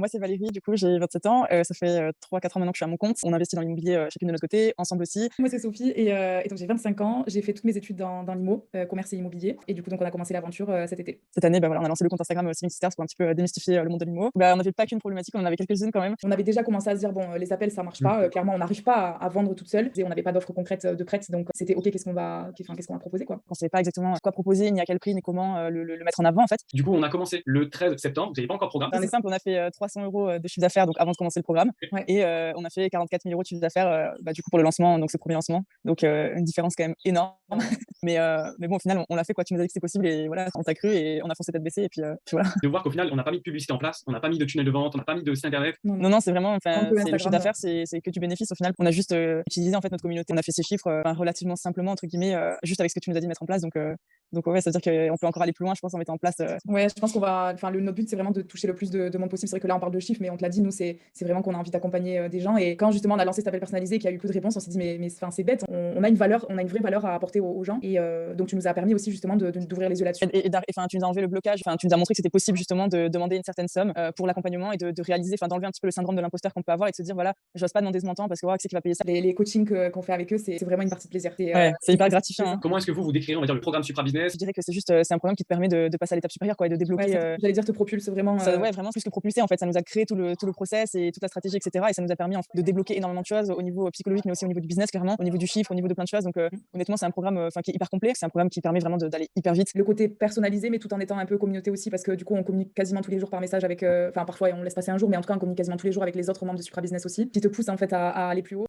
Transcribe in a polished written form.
Moi, c'est Valérie, du coup, j'ai 27 ans. Ça fait 3-4 ans maintenant que je suis à mon compte. On investit dans l'immobilier chacune de notre côté, ensemble aussi. Moi, c'est Sophie et donc j'ai 25 ans. J'ai fait toutes mes études dans l'IMO, commerce et immobilier. Et du coup, donc on a commencé l'aventure cet été. Cette année, bah, voilà, on a lancé le compte Instagram Simic Sisters pour un petit peu démystifier le monde de l'IMO. Bah, on n'avait pas qu'une problématique, on en avait quelques-unes quand même. On avait déjà commencé à se dire, bon, les appels, ça marche pas. Clairement, on n'arrive pas à vendre toute seule. Et on n'avait pas d'offre concrète de prête. Donc c'était OK, qu'est-ce qu'on va proposer, quoi. On savait pas exactement quoi proposer, ni à quel prix, ni comment le mettre en avant en fait. Du coup, on a commencé le 13 septembre, vous n'aviez pas encore de programme. On est simple, on a fait 300 € de chiffre d'affaires donc avant de commencer le programme. Ouais. Et on a fait 44 000 € de chiffre d'affaires du coup pour le lancement, donc ce premier lancement. Donc une différence quand même énorme. mais bon, au final, on l'a fait quoi. Tu nous as dit que c'est possible et voilà, on t'a cru et on a foncé tête baissée et puis voilà. De voir qu'au final, on n'a pas mis de publicité en place, on n'a pas mis de tunnel de vente, on n'a pas mis de site internet. Non, c'est vraiment, Un peu c'est le chiffre Instagram. d'affaires, c'est que du bénéfice au final. On a juste utilisé en fait notre communauté. On a fait ces chiffres relativement simplement entre guillemets, juste avec ce que tu nous as dit de mettre en place. Donc ouais, ça veut dire qu'on peut encore aller plus loin, je pense, en mettant en place. Ouais, je pense notre but, c'est vraiment de toucher le plus de monde possible. C'est vrai que là, on parle de chiffres, mais on te l'a dit, nous, c'est vraiment qu'on a envie d'accompagner des gens. Et quand justement on a lancé cet appel personnalisé et qu'il y a eu peu de réponses, on s'est dit, mais c'est bête, on a une valeur, on a une vraie valeur à apporter aux gens. Et donc, tu nous as permis aussi justement d'ouvrir les yeux là-dessus. Enfin, tu nous as enlevé le blocage, enfin, tu nous as montré que c'était possible justement de demander une certaine somme pour l'accompagnement et de réaliser, enfin, d'enlever un petit peu le syndrome de l'imposteur qu'on peut avoir et de se dire, voilà, j'ose pas demander ce montant parce que, qui c'est qui va payer ça. Les coachings qu'on fait avec eux, c'est vraiment une partie de plaisir. Ouais, c'est hyper gratifiant. Hein. Comment est-ce que vous décrirez, on va dire, le programme Supra Business? Je dirais que c'est juste, c'est un programme qui te permet de passer à l'étape supérieure, quoi, et de débloquer. Ouais, j'allais dire te propulse vraiment. Ouais, vraiment plus que propulser en fait. Ça nous a créé tout le process et toute la stratégie, etc. Et ça nous a permis en fait, de débloquer énormément de choses au niveau psychologique, mais aussi au niveau du business, clairement, au niveau du chiffre, au niveau de plein de choses. Donc honnêtement, c'est un programme qui est hyper complet. C'est un programme qui permet vraiment d'aller hyper vite. Le côté personnalisé, mais tout en étant un peu communauté aussi, parce que du coup, on communique quasiment tous les jours par message avec, parfois on laisse passer un jour, mais en tout cas, on communique quasiment tous les jours avec les autres membres de Supra Business aussi, qui te poussent en fait à aller plus haut.